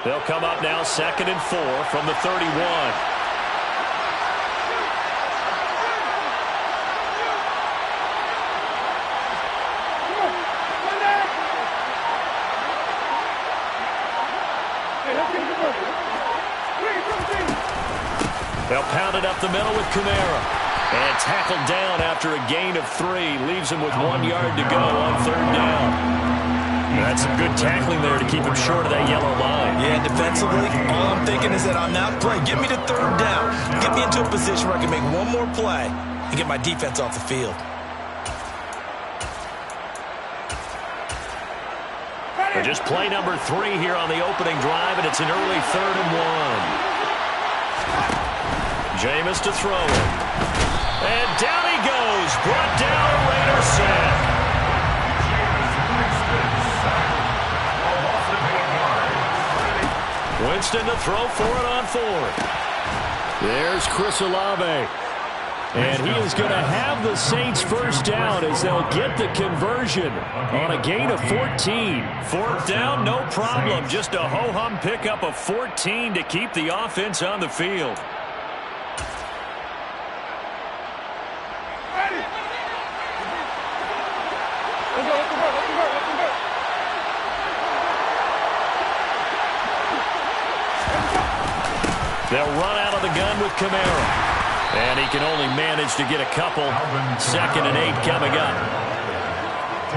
They'll come up now 2nd and 4 from the 31. They'll pound it up the middle with Kamara. And tackled down after a gain of 3. Leaves him with 1 yard to go on 3rd down. That's some good tackling there to keep him short of that yellow line. Yeah, defensively, all I'm thinking is that on that play, get me to 3rd down. Get me into a position where I can make one more play and get my defense off the field. But just play number 3 here on the opening drive, and it's an early 3rd and 1. Jameis to throw it. And down he goes. Brought down a Raider sack. Winston to throw for it on 4th. There's Chris Olave. And he is going to have the Saints first down as they'll get the conversion on a gain of 14. 4th down, no problem. Just a ho-hum pickup of 14 to keep the offense on the field. They'll run out of the gun with Kamara. And he can only manage to get a couple. 2nd and 8 coming up.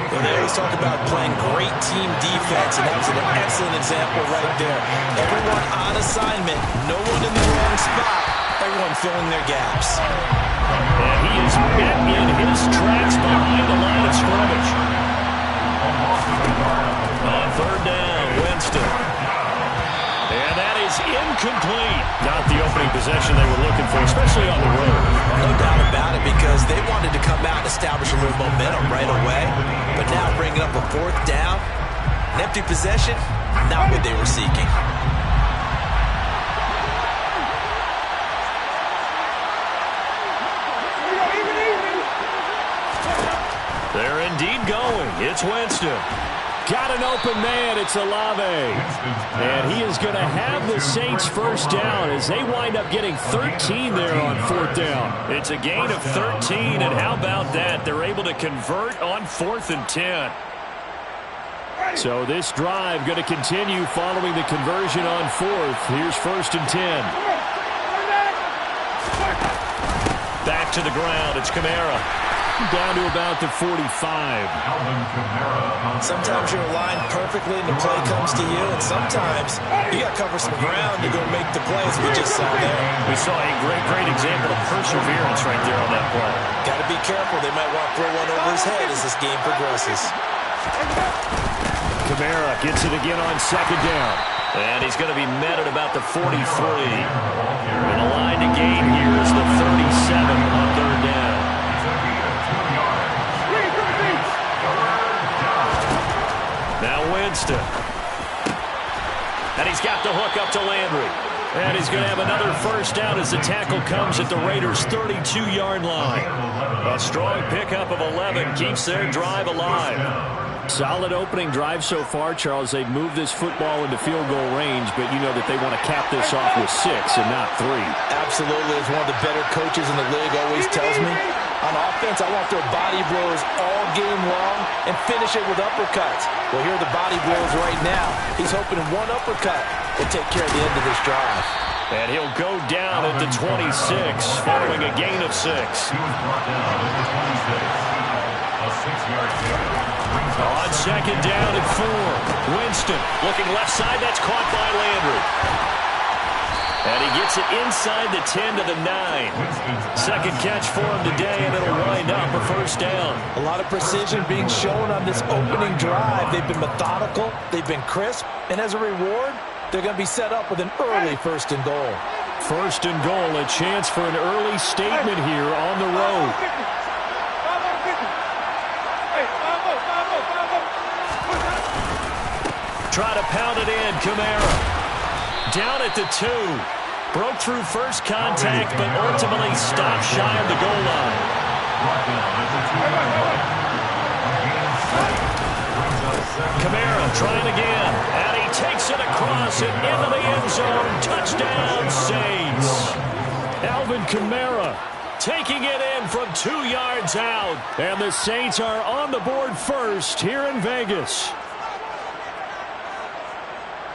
Well, they always talk about playing great team defense, and that was an excellent example right there. Everyone on assignment, no one in the wrong spot, everyone filling their gaps. And he is met in his tracks behind the line of scrimmage. On 3rd down, Winston. And that is incomplete. Not the opening possession they were looking for, especially on the road. No doubt about it, because they wanted to come out and establish a little momentum right away. But now bringing up a 4th down, an empty possession, not what they were seeking. They're indeed going. It's Winston. Got an open man. It's Olave. And he is going to have the Saints first down as they wind up getting 13 there on 4th down. It's a gain of 13, and how about that? They're able to convert on 4th and 10. So this drive going to continue following the conversion on 4th. Here's 1st and 10. Back to the ground. It's Kamara. Down to about the 45. Sometimes you're aligned perfectly and the play comes to you, and sometimes you got to cover some ground to go make the plays we just saw there. We saw a great example of perseverance right there on that play. Got to be careful. They might want to throw one over his head as this game progresses. Kamara gets it again on 2nd down. And he's going to be met at about the 43. And the line to gain here is the 37 on 3rd down. Now Winston. And he's got the hook up to Landry. And he's going to have another first down as the tackle comes at the Raiders' 32-yard line. A strong pickup of 11 keeps their drive alive. Solid opening drive so far, Charles. They've moved this football into field goal range, but you know that they want to cap this off with 6 and not 3. Absolutely. As one of the better coaches in the league always tells me, on offense, I want to throw body blows all game long and finish it with uppercuts. Well, here are the body blows right now. He's hoping one uppercut will take care of the end of this drive. And he'll go down at the 26 following a gain of 6. On 2nd down at 4. Winston looking left side. That's caught by Landry. And he gets it inside the 10 to the 9. Second catch for him today, and it'll wind up a first down. A lot of precision being shown on this opening drive. They've been methodical. They've been crisp. And as a reward, they're going to be set up with an early 1st and goal. 1st and goal, a chance for an early statement here on the road. Try to pound it in, Kamara. Down at the 2. Broke through first contact, but ultimately stopped shy of the goal line. Kamara trying again. And he takes it across and into the end zone. Touchdown, Saints. Alvin Kamara taking it in from 2 yards out. And the Saints are on the board first here in Vegas.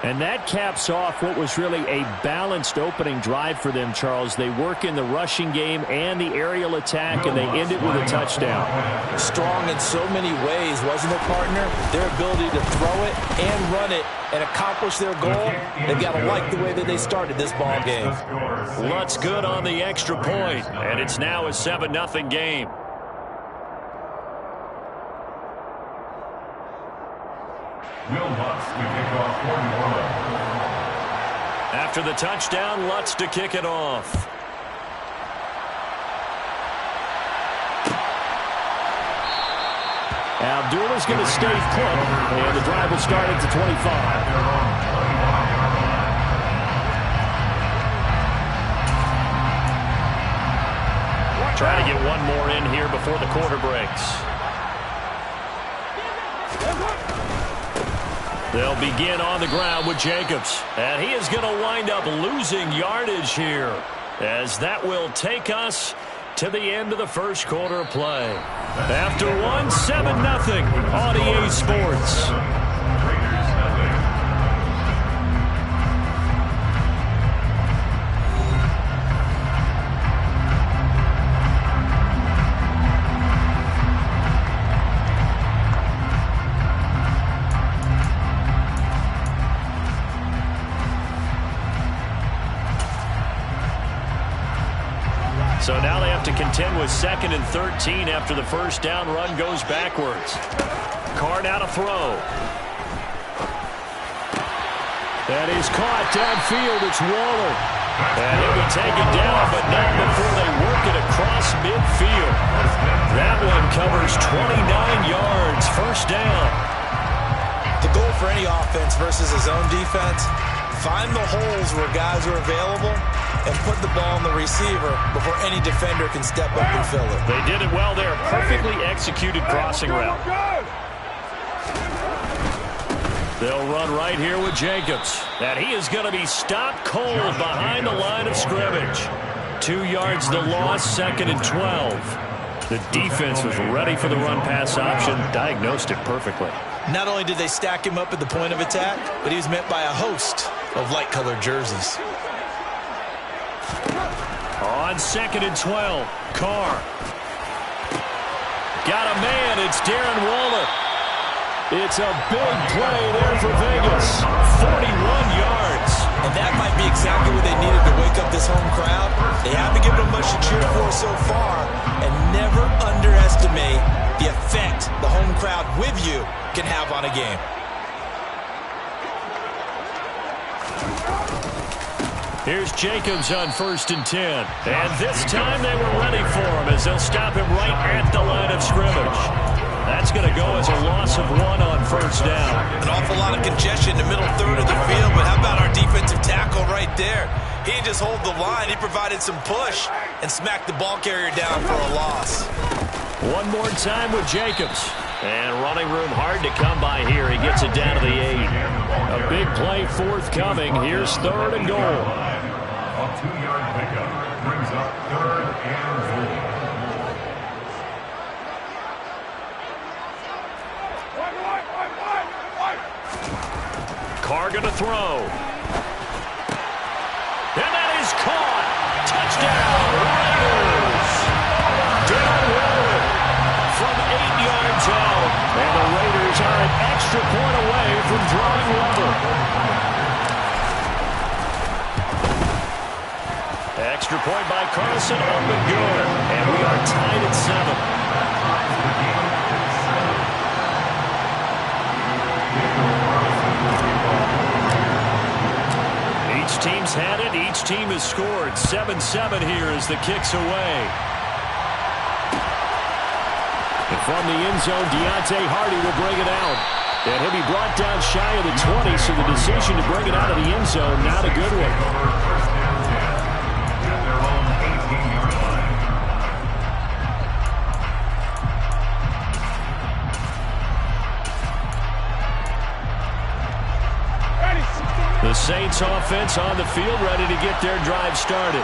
And that caps off what was really a balanced opening drive for them, Charles. They work in the rushing game and the aerial attack, and they end it with a touchdown. Strong in so many ways, wasn't it, partner? Their ability to throw it and run it and accomplish their goal, they've got to like the way that they started this ball game. Lutz good on the extra point, and it's now a 7-0 game. After the touchdown, Lutz to kick it off. Abdullah's going to stay put, and the drive will start at the 25. Try to get one more in here before the quarter breaks. They'll begin on the ground with Jacobs. And he is going to wind up losing yardage here, as that will take us to the end of the first quarter of play. After one, 7-0 on EA Sports. So now they have to contend with 2nd and 13 after the first down run goes backwards. Carr now to throw. That is caught downfield. It's Waller. And he'll be taken down, but not before they work it across midfield. That one covers 29 yards. First down. The goal for any offense versus his own defense, find the holes where guys are available and put the ball on the receiver before any defender can step up and fill it. They did it well there. Perfectly executed crossing route. They'll run right here with Jacobs. And he is going to be stopped cold behind the line of scrimmage. 2 yards the loss, 2nd and 12. The defense was ready for the run-pass option, diagnosed it perfectly. Not only did they stack him up at the point of attack, but he was met by a host of light-colored jerseys. On 2nd and 12, Carr. Got a man, it's Darren Waller. It's a big play there for Vegas. 41 yards. And that might be exactly what they needed to wake up this home crowd. They haven't given them much to cheer for so far, and never underestimate the effect the home crowd with you can have on a game. Here's Jacobs on 1st and 10. And this time they were ready for him as they'll stop him right at the line of scrimmage. That's going to go as a loss of 1 on 1st down. An awful lot of congestion in the middle third of the field, but how about our defensive tackle right there? He didn't just hold the line, he provided some push and smacked the ball carrier down for a loss. One more time with Jacobs. And running room hard to come by here. He gets it down to the 8. A big play forthcoming. Here's 3rd and goal. A 2-yard pickup brings up 3rd and goal. Carr going to throw. And that is caught. Touchdown, Raiders. Darren Waller from 8 yards out. And the Raiders are an extra point away from drawing level. Extra point by Carlson, up and good. And we are tied at 7. Each team's had it. Each team has scored. 7-7 here as the kick's away. And from the end zone, Deontay Hardy will bring it out. And he'll be brought down shy of the 20, so the decision to bring it out of the end zone, not a good one. The Saints offense on the field, ready to get their drive started.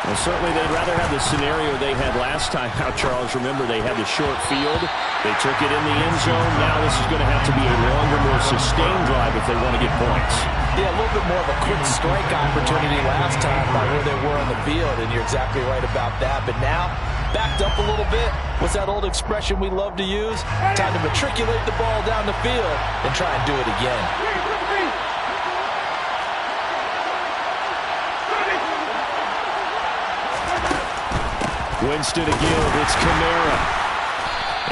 Well, certainly they'd rather have the scenario they had last time out, Charles. Remember, they had the short field. They took it in the end zone. Now this is going to have to be a longer, more sustained drive if they want to get points. Yeah, a little bit more of a quick strike opportunity last time by where they were on the field, and you're exactly right about that. But now, backed up a little bit. What's that old expression we love to use? Time to matriculate the ball down the field and try and do it again. Winston again, it's Kamara.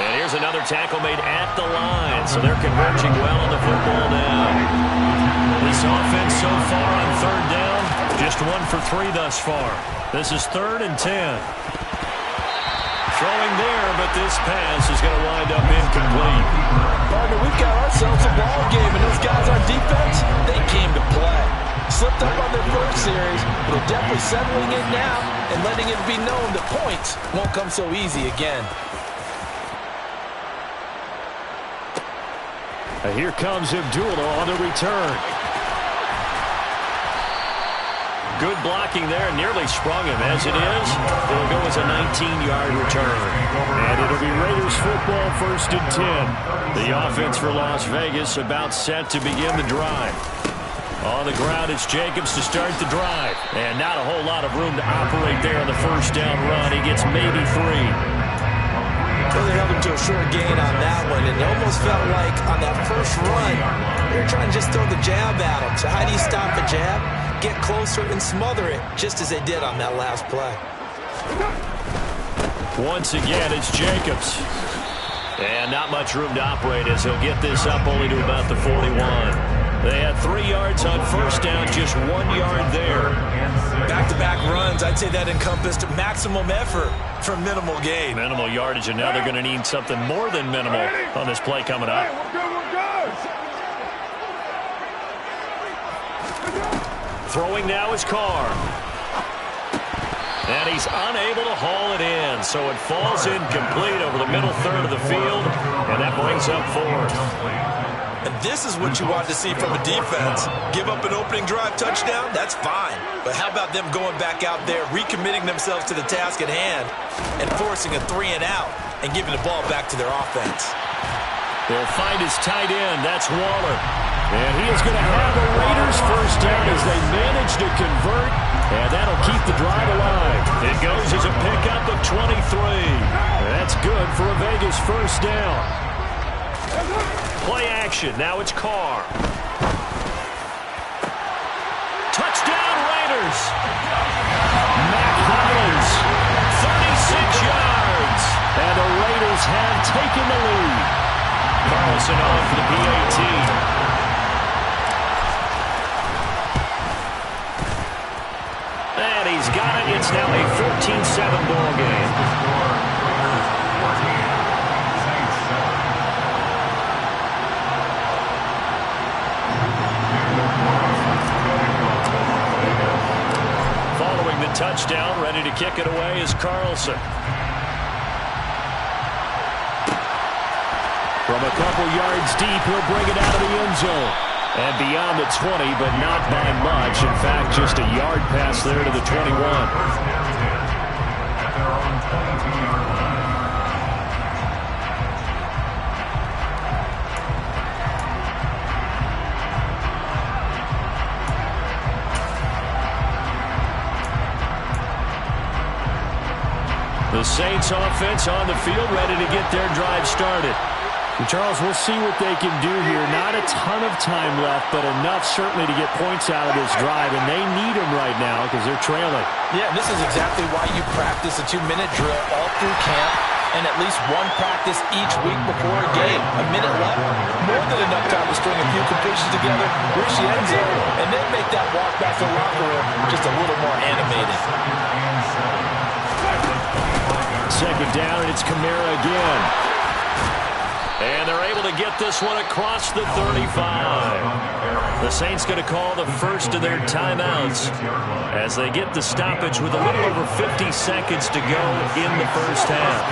And here's another tackle made at the line, so they're converging well on the football now. This offense so far on third down, just 1 for 3 thus far. This is 3rd and 10. Throwing there, but this pass is going to wind up incomplete. Partner, we've got ourselves a ball game, and those guys on defense, they came to play. Slipped up on their first series, but they're definitely settling in now and letting it be known that points won't come so easy again. Here comes Abdullah on the return. Good blocking there, nearly sprung him. As it is, it'll go as a 19-yard return. And it'll be Raiders football, 1st and 10. The offense for Las Vegas about set to begin the drive. On the ground, it's Jacobs to start the drive. And not a whole lot of room to operate there on the first down run. He gets maybe 3. Well, they held him to a short gain on that one, and it almost felt like on that first run, they were trying to just throw the jab at him. So how do you stop a jab? Get closer and smother it, just as they did on that last play. Once again, it's Jacobs. And not much room to operate as he'll get this up only to about the 41. They had 3 yards on first down, just 1 yard there. Back-to-back runs, I'd say that encompassed maximum effort for minimal gain. Minimal yardage, and now they're going to need something more than minimal on this play coming up. Throwing now is Carr. And he's unable to haul it in, so it falls incomplete over the middle third of the field, and that brings up 4th. And this is what you want to see from a defense. Give up an opening drive touchdown, that's fine. But how about them going back out there, recommitting themselves to the task at hand, and forcing a 3-and-out, and giving the ball back to their offense. They'll find his tight end, that's Waller. And he is going to have the Raiders first down as they manage to convert, and that'll keep the drive alive. It goes as a pickup of 23. That's good for a Vegas first down. Play action, now it's Carr. Touchdown Raiders. Mac Hollins, 36 yards. And the Raiders have taken the lead. Carlson on for the PAT. And he's got it. It's now a 14-7 ball game. Following the touchdown, ready to kick it away is Carlson. From a couple yards deep, he'll bring it out of the end zone. And beyond the 20, but not by much. In fact, just a yard pass there to the 21. The Saints offense on the field, ready to get their drive started. And Charles, we'll see what they can do here. Not a ton of time left, but enough certainly to get points out of this drive, and they need them right now because they're trailing. Yeah, and this is exactly why you practice a 2-minute drill all through camp and at least one practice each week before a game. A minute left, more than enough time to string a few completions together, reach the end zone, and then make that walk back to the locker room just a little more animated. Second down, and it's Kamara again. And they're able to get this one across the 35. The Saints going to call the first of their timeouts as they get the stoppage with a little over 50 seconds to go in the first half.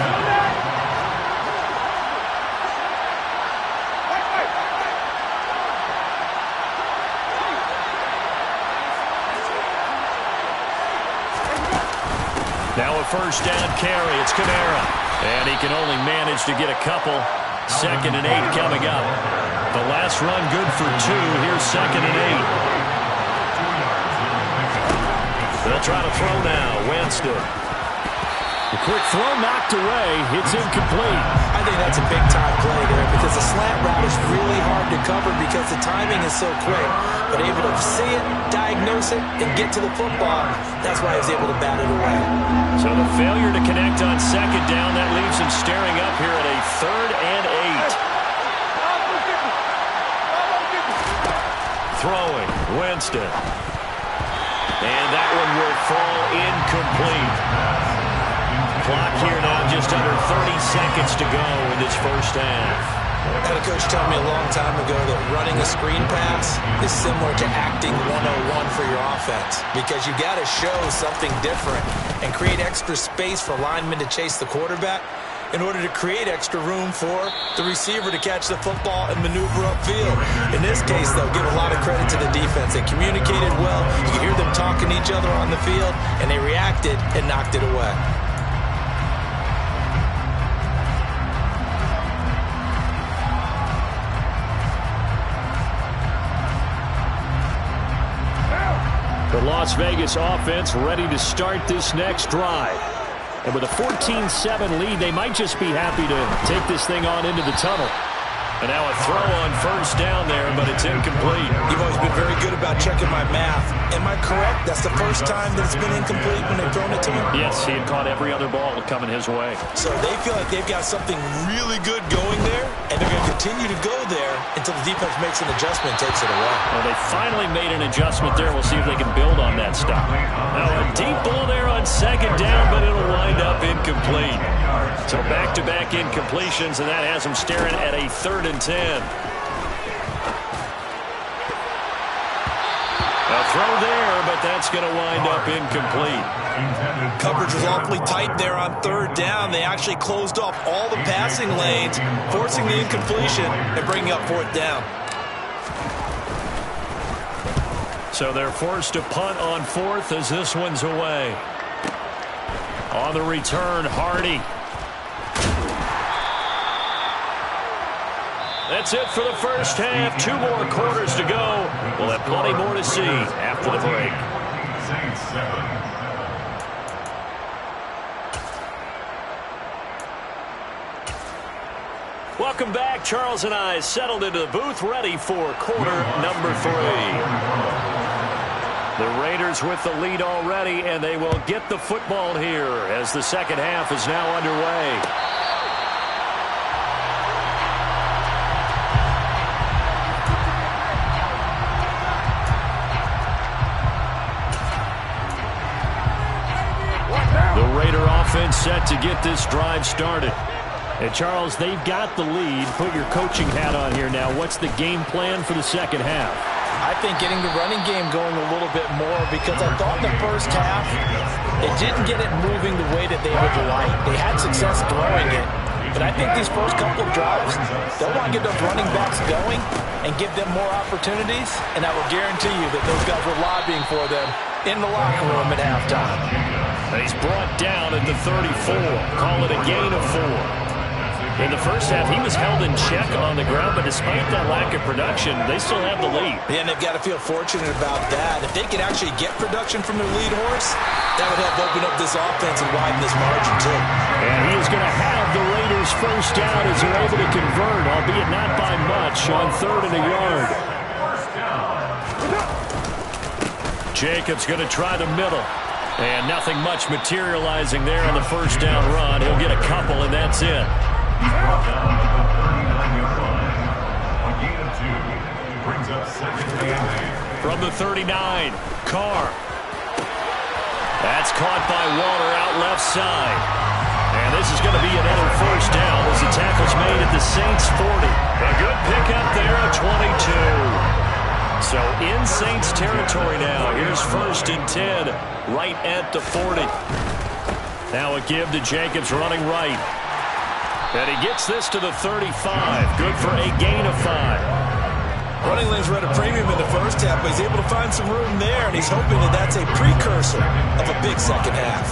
Now a first down carry. It's Kamara. And he can only manage to get a couple. 2nd and 8 coming up. The last run good for 2. Here's 2nd and 8. They'll try to throw now. Winston. The quick throw knocked away. It's incomplete. I think that's a big-time play there because the slant route is really hard to cover because the timing is so quick. But able to see it, diagnose it, and get to the football, that's why he was able to bat it away. So the failure to connect on 2nd down, that leaves him staring up here at a 3rd and 8. Throwing, Winston. And that one will fall incomplete. Clock here now, just under 30 seconds to go in this first half. I had a coach tell me a long time ago that running a screen pass is similar to acting 101 for your offense because you got to show something different and create extra space for linemen to chase the quarterback in order to create extra room for the receiver to catch the football and maneuver upfield. In this case, though, give a lot of credit to the defense. They communicated well. You could hear them talking to each other on the field, and they reacted and knocked it away. The Las Vegas offense ready to start this next drive. And with a 14-7 lead, they might just be happy to take this thing on into the tunnel. And now a throw on first down there, but it's incomplete. You've always been very good about checking my math. Am I correct? That's the first time that it's been incomplete when they've thrown it to him? Yes, he had caught every other ball coming his way. So they feel like they've got something really good going there, and they're going to continue to go there until the defense makes an adjustment and takes it away. Well, they finally made an adjustment there. We'll see if they can build on that stop. Now a deep ball there on 2nd down, but it'll wind up incomplete. So back-to-back incompletions, and that has them staring at a 3rd and 10. A throw there, but that's going to wind up incomplete. Coverage was awfully tight there on 3rd down. They actually closed off all the passing lanes, forcing the incompletion and bringing up 4th down. So they're forced to punt on 4th as this one's away. On the return, Hardy. That's it for the first half. 2 more quarters to go. We'll have plenty more to see after the break. Welcome back. Charles and I settled into the booth, ready for quarter number 3. The Raiders with the lead already, and they will get the football here as the second half is now underway. The Raider offense set to get this drive started. And Charles, they've got the lead. Put your coaching hat on here now. What's the game plan for the second half? I think getting the running game going a little bit more because I thought the first half, it didn't get it moving the way that they would like. They had success throwing it. But I think these first couple of drives, they'll want to get those running backs going and give them more opportunities. And I will guarantee you that those guys were lobbying for them in the locker room at halftime. He's brought down at the 34. Call it a gain of 4. In the first half, he was held in check on the ground, but despite that lack of production, they still have the lead. Yeah, and they've got to feel fortunate about that. If they could actually get production from their lead horse, that would help open up this offense and widen this margin, too. And he is going to have the Raiders first down as they're able to convert, albeit not by much, on 3rd and a yard. Jacobs going to try the middle. And nothing much materializing there on the first down run. He'll get a couple, and that's it. From the 39, Carr. That's caught by Waller out left side. And this is going to be another first down as the tackle's made at the Saints 40. A good pickup there at 22. So in Saints territory now. Here's 1st and 10 right at the 40. Now a give to Jacobs running right. And he gets this to the 35. Good for a gain of 5. Running lanes were at a premium in the first half, but he's able to find some room there, and he's hoping that that's a precursor of a big second half.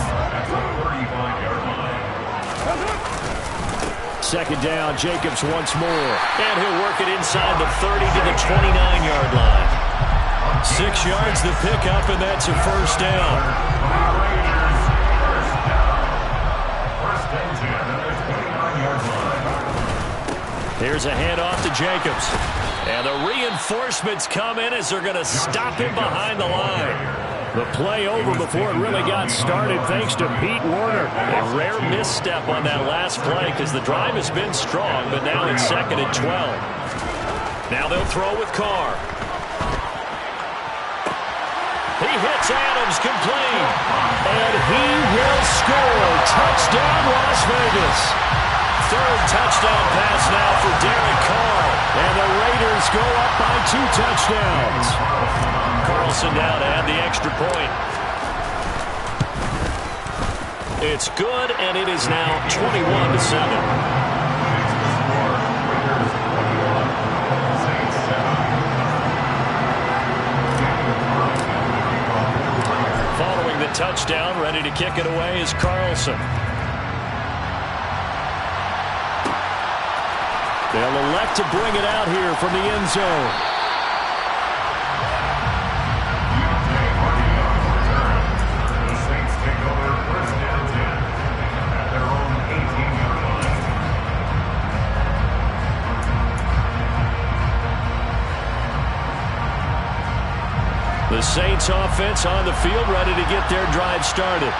second down. Jacobs once more. And he'll work it inside the 30 to the 29-yard line. 6 yards the pickup, and that's a first down. Here's a handoff to Jacobs. And the reinforcements come in as they're going to stop him behind the line. The play over before it really got started thanks to Pete Werner. A rare misstep on that last play because the drive has been strong, but now it's 2nd and 12. Now they'll throw with Carr. He hits Adams complete. And he will score. Touchdown, Las Vegas. 3rd touchdown pass now for Derek Carr. And the Raiders go up by 2 touchdowns. Carlson down to add the extra point. It's good, and it is now 21-7. Following the touchdown, ready to kick it away is Carlson. They'll elect to bring it out here from the end zone. The Saints take over 1st and 10 at their own 18-yard line. The Saints offense on the field, ready to get their drive started.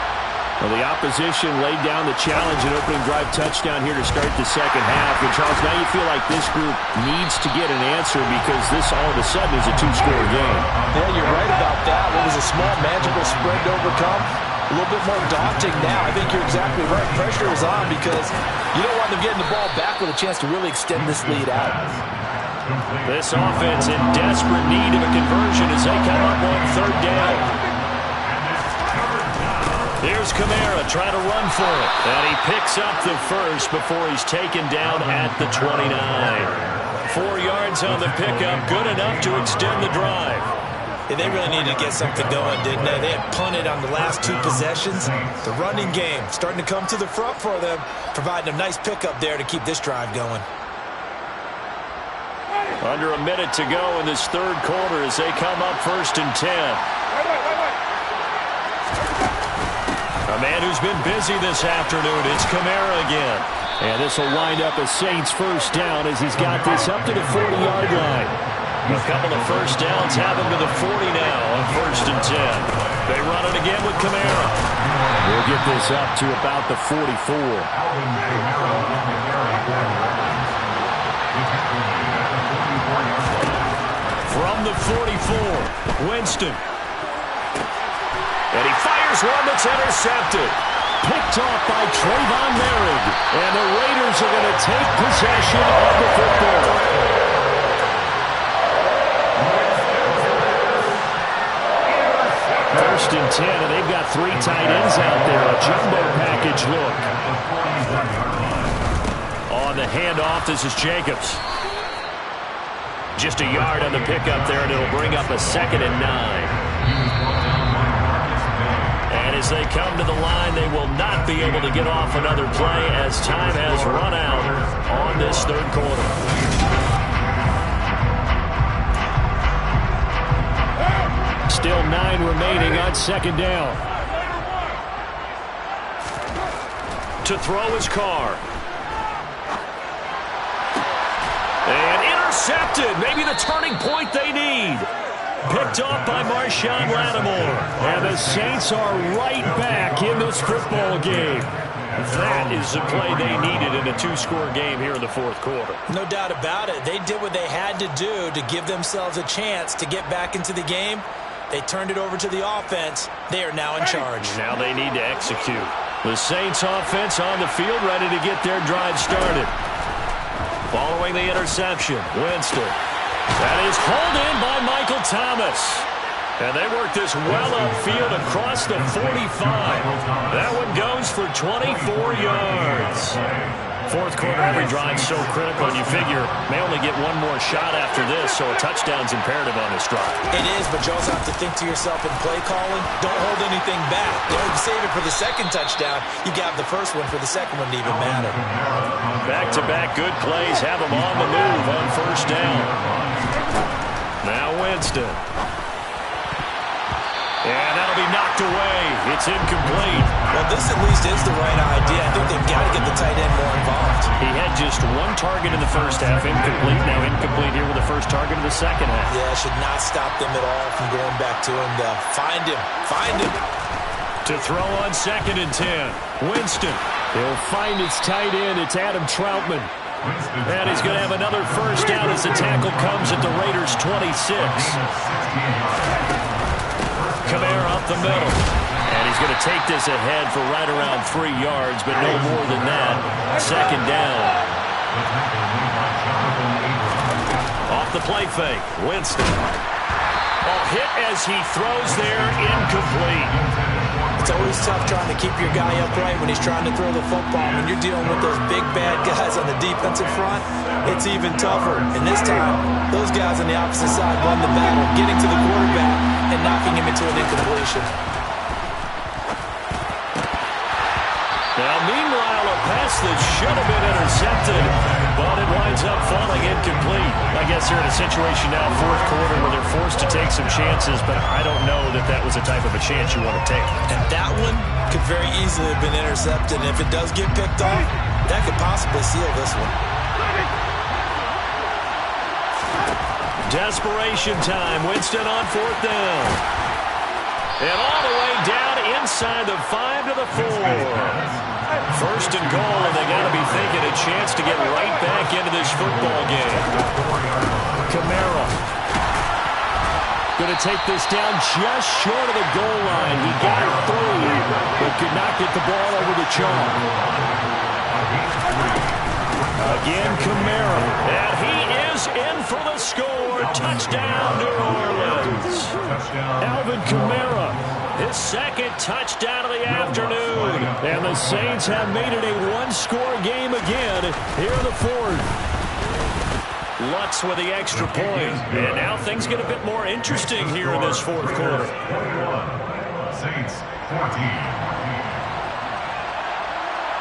Well, the opposition laid down the challenge and opening drive touchdown here to start the second half. And, Charles, now you feel like this group needs to get an answer because this all of a sudden is a 2-score game. Yeah, you're right about that. What was a small, manageable spread to overcome, a little bit more daunting now. I think you're exactly right. Pressure is on because you don't want them getting the ball back with a chance to really extend this lead out. This offense in desperate need of a conversion as they come up on 3rd down. Here's Kamara trying to run for it. And he picks up the first before he's taken down at the 29. 4 yards on the pickup, good enough to extend the drive. Yeah, they really needed to get something going, didn't they? They had punted on the last 2 possessions. The running game starting to come to the front for them, providing a nice pickup there to keep this drive going. Under a minute to go in this 3rd quarter as they come up 1st and 10. A man who's been busy this afternoon, it's Kamara again. And this will wind up a Saints first down as he's got this up to the 40-yard line. A couple of first downs have him to the 40 now on 1st and 10. They run it again with Kamara. We'll get this up to about the 44. From the 44, Winston. And he fires one that's intercepted. Picked off by Trayvon Merritt. And the Raiders are going to take possession of the football. 1st and 10, and they've got 3 tight ends out there. A jumbo package look. On the handoff, this is Jacobs. Just a yard on the pickup there, and it'll bring up a 2nd and 9. And as they come to the line, they will not be able to get off another play as time has run out on this 3rd quarter. Still 9 remaining on 2nd down. To throw his Carr. And intercepted. Maybe the turning point they need. Picked off by Marshawn Lattimore. And the Saints are right back in this football game. That is the play they needed in a 2-score game here in the 4th quarter. No doubt about it. They did what they had to do to give themselves a chance to get back into the game. They turned it over to the offense. They are now in charge. Now they need to execute. The Saints offense on the field ready to get their drive started. Following the interception, Winston. That is hauled in by Michael Thomas. And they work this well upfield across the 45. That one goes for 24 yards. Fourth quarter, every drive so critical, and you figure may only get one more shot after this, so a touchdown's imperative on this drive. It is, but you also have to think to yourself in play calling, don't hold anything back. Don't save it for the second touchdown. You got the first one for the second one to even matter. Back-to-back good plays have them on the move on first down. Now Winston. And that'll be knocked away. It's incomplete. Well, this at least is the right idea. I think they've got to get the tight end more involved. He had just one target in the first half, incomplete. Now incomplete here with the first target of the second half. Yeah, should not stop them at all from going back to him, though. Find him. Find him. To throw on 2nd and 10. Winston. He'll find his tight end. It's Adam Troutman. And he's going to have another first down as the tackle comes at the Raiders' 26. Kamara up the middle. And he's going to take this ahead for right around 3 yards, but no more than that. Second down. Off the play fake. Winston. Oh, hit as he throws there. Incomplete. It's always tough trying to keep your guy upright when he's trying to throw the football. When you're dealing with those big, bad guys on the defensive front, it's even tougher. And this time, those guys on the opposite side won the battle, getting to the quarterback and knocking him into an incompletion. Now, meanwhile, a pass that should have been intercepted, but it winds up falling incomplete. I guess they're in a situation now, fourth quarter, where they're forced to take some chances, but I don't know that that was the type of a chance you want to take. And that one could very easily have been intercepted. And if it does get picked off, that could possibly seal this one. Desperation time. Winston on 4th down. And all the way down inside the 5 to the 4. First and goal, and they got to be thinking a chance to get right back into this football game. Kamara. Going to take this down just short of the goal line. He got it through, but could not get the ball over the chalk. Again, Kamara. And he is in for the score. Touchdown, New Orleans. Alvin Kamara, his second touchdown of the afternoon. And the Saints have made it a one-score game again here in the fourth. Lutz with the extra point. And now things get a bit more interesting here in this fourth quarter. Saints 14.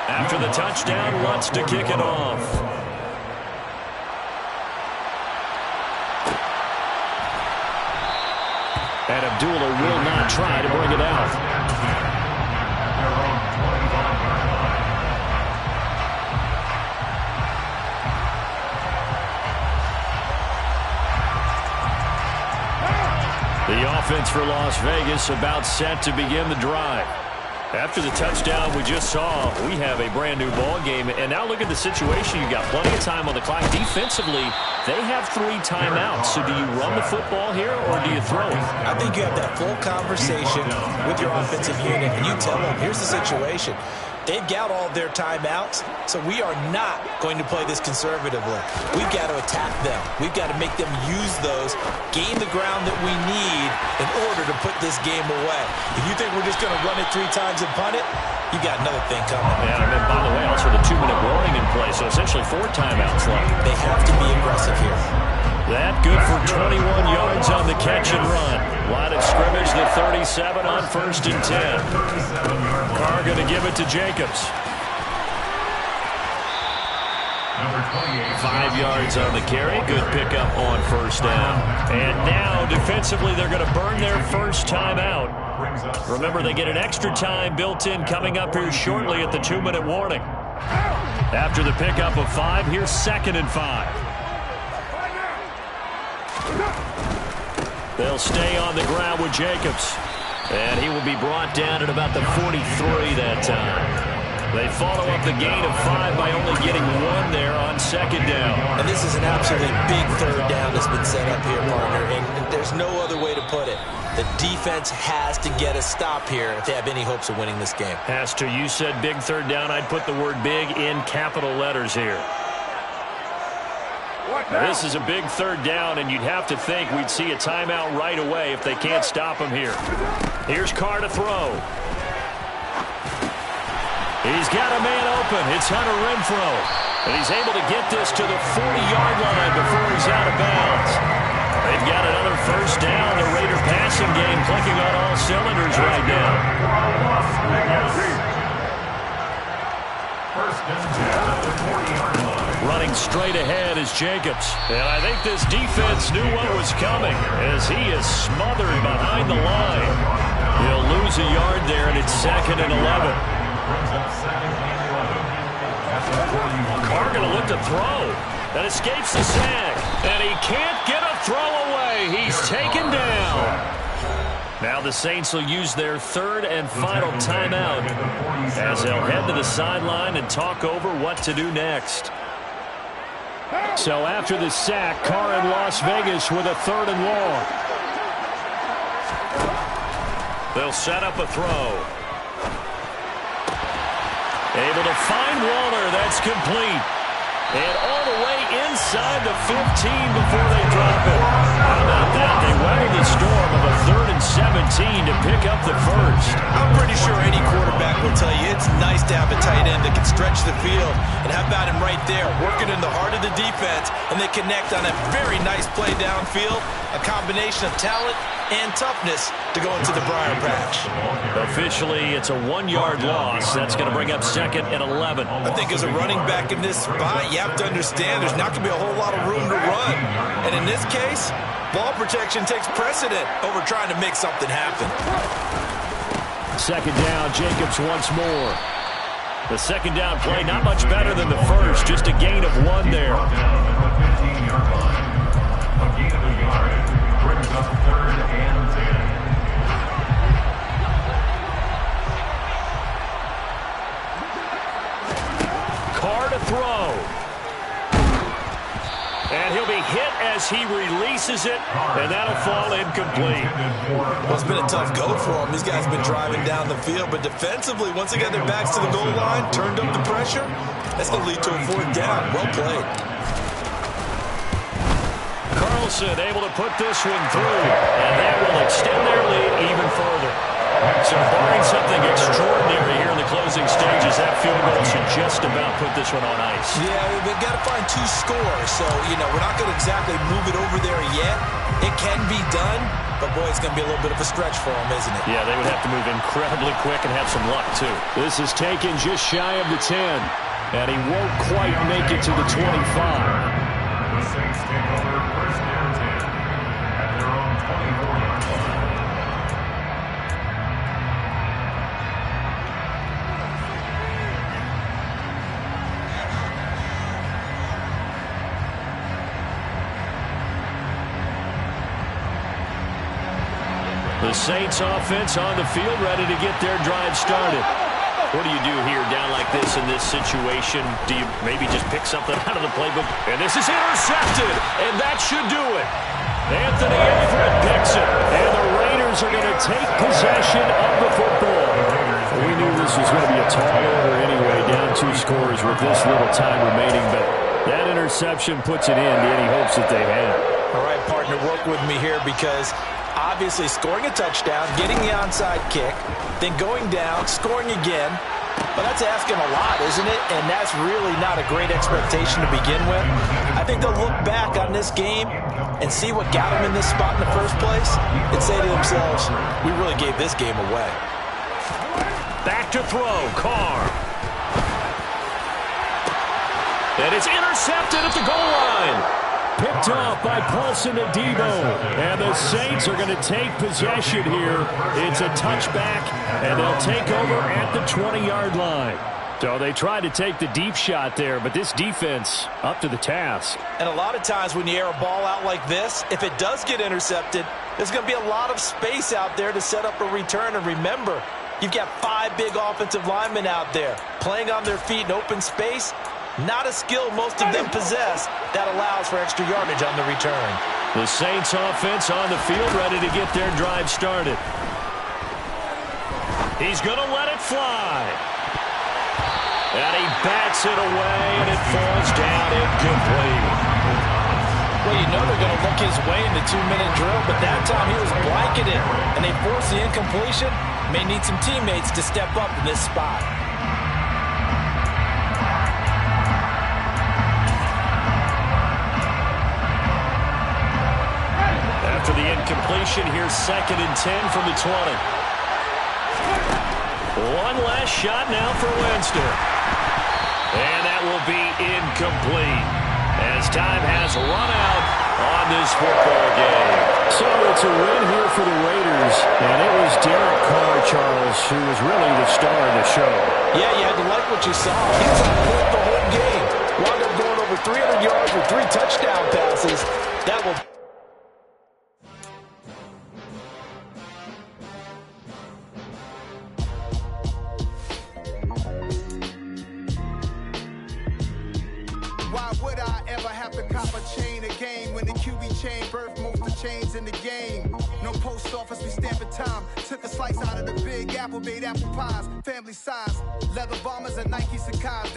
After the touchdown, Lutz to kick it off. And Abdullah will not try to bring it out. The offense for Las Vegas about set to begin the drive. After the touchdown we just saw, we have a brand new ball game. And now look at the situation. You've got plenty of time on the clock. Defensively, they have 3 timeouts. So do you run the football here or do you throw it? I think you have that full conversation with your offensive unit, and you tell them, here's the situation. They've got all their timeouts, so we are not going to play this conservatively. We've got to attack them. We've got to make them use those, gain the ground that we need in order to put this game away. If you think we're just going to run it 3 times and punt it, you got another thing coming. Yeah, and then, by the way, also the 2-minute warning in play, so essentially 4 timeouts left. They have to be aggressive here. That good for 21 yards on the catch and run. Line of scrimmage, the 37 on 1st and 10. Carr going to give it to Jacobs. 5 yards on the carry. Good pickup on 1st down. And now, defensively, they're going to burn their first time out. Remember, they get an extra time built in coming up here shortly at the 2-minute warning. After the pickup of 5, here's 2nd and 5. They'll stay on the ground with Jacobs. And he will be brought down at about the 43 that time. They follow up the gain of 5 by only getting 1 there on 2nd down. And this is an absolutely big 3rd down that's been set up here, partner. And there's no other way to put it. The defense has to get a stop here if they have any hopes of winning this game. Has to. You said big 3rd down. I'd put the word big in capital letters here. This is a big 3rd down, and you'd have to think we'd see a timeout right away if they can't stop him here. Here's Carr to throw. He's got a man open. It's Hunter Renfrow. And he's able to get this to the 40-yard line before he's out of bounds. They've got another first down. The Raider passing game clicking on all cylinders right now. First and 10 at the 40-yard line. Running straight ahead is Jacobs. And I think this defense knew what was coming as he is smothered behind the line. He'll lose a yard there, and it's 2nd and 11. Carr going to look to throw. That escapes the sack. And he can't get a throw away. He's taken down. Now the Saints will use their 3rd and final timeout as they'll head to the sideline and talk over what to do next. So after the sack, Carr in Las Vegas with a 3rd and long. They'll set up a throw. Able to find Waller. That's complete. And all the way inside the 15 before they drop it. How about that? They weathered the storm of a 3rd and 17 to pick up the first. I'm pretty sure any quarterback will tell you it's nice to have a tight end that can stretch the field. And how about him right there, working in the heart of the defense, and they connect on a very nice play downfield. A combination of talent and toughness to go into the briar patch. Officially, it's a 1-yard loss. That's going to bring up 2nd and 11. I think as a running back in this spot, you have to understand there's not going to be a whole lot of room to run. And in this case, ball protection takes precedent over trying to make something happen. 2nd down, Jacobs once more. The 2nd down play, not much better than the first, just a gain of 1 there. A gain of a yard brings up 3rd and 10. Carr to throw. And he'll be hit as he releases it, and that'll fall incomplete. Well, it's been a tough go for him. These guys have been driving down the field, but defensively, once they got their backs to the goal line, turned up the pressure, that's going to lead to a 4th down. Well played. Carlson able to put this one through, and that will extend their lead even further. So barring something extraordinary here in the closing stages, that field goal should just about put this one on ice. Yeah, they've got to find 2 scores, so, we're not going to exactly move it over there yet. It can be done, but, boy, it's going to be a little bit of a stretch for them, isn't it? Yeah, they would have to move incredibly quick and have some luck, too. This is taken just shy of the 10, and he won't quite make it to the 25. The Saints take over 1st and 10 at their own 24-yard line. The Saints offense on the field, ready to get their drive started. What do you do here down like this in this situation? Do you maybe just pick something out of the playbook? And this is intercepted, and that should do it. Anthony Everett picks it, and the Raiders are going to take possession of the football. We knew this was going to be a tall order anyway, down 2 scores with this little time remaining, but that interception puts an end to any hopes that they had. All right, partner, work with me here because obviously scoring a touchdown, getting the onside kick, then going down, scoring again. Well, that's asking a lot, isn't it? And that's really not a great expectation to begin with. I think they'll look back on this game and see what got them in this spot in the first place and say to themselves, we really gave this game away. Back to throw, Carr. And it's intercepted at the goal line. Picked off by Paulson Adebo. And the Saints are going to take possession here. It's a touchback, and they'll take over at the 20-yard line. So they tried to take the deep shot there, but this defense up to the task. And a lot of times when you air a ball out like this, if it does get intercepted, there's going to be a lot of space out there to set up a return. And remember, you've got 5 big offensive linemen out there playing on their feet in open space. Not a skill most of them possess that allows for extra yardage on the return. The Saints offense on the field ready to get their drive started. He's going to let it fly. And he bats it away, and it falls down incomplete. Well, you know they're going to look his way in the 2-minute drill, but that time he was blanketed, and they forced the incompletion. May need some teammates to step up in this spot. after the incompletion. Here's 2nd and 10 from the 20. One last shot now for Winston. And that will be incomplete as time has run out on this football game. So it's a win here for the Raiders, and it was Derek Carr, Charles, who was really the star of the show. Yeah, you had to like what you saw. He was on point the whole game. Wound up going over 300 yards with 3 touchdown passes. That will... Why would I ever have to cop a chain a game when the QB chain birthed most of chains in the game? No post office, we stamping time. Took a slice out of the big apple, made apple pies, family size. Leather bombers and Nike Sacai's.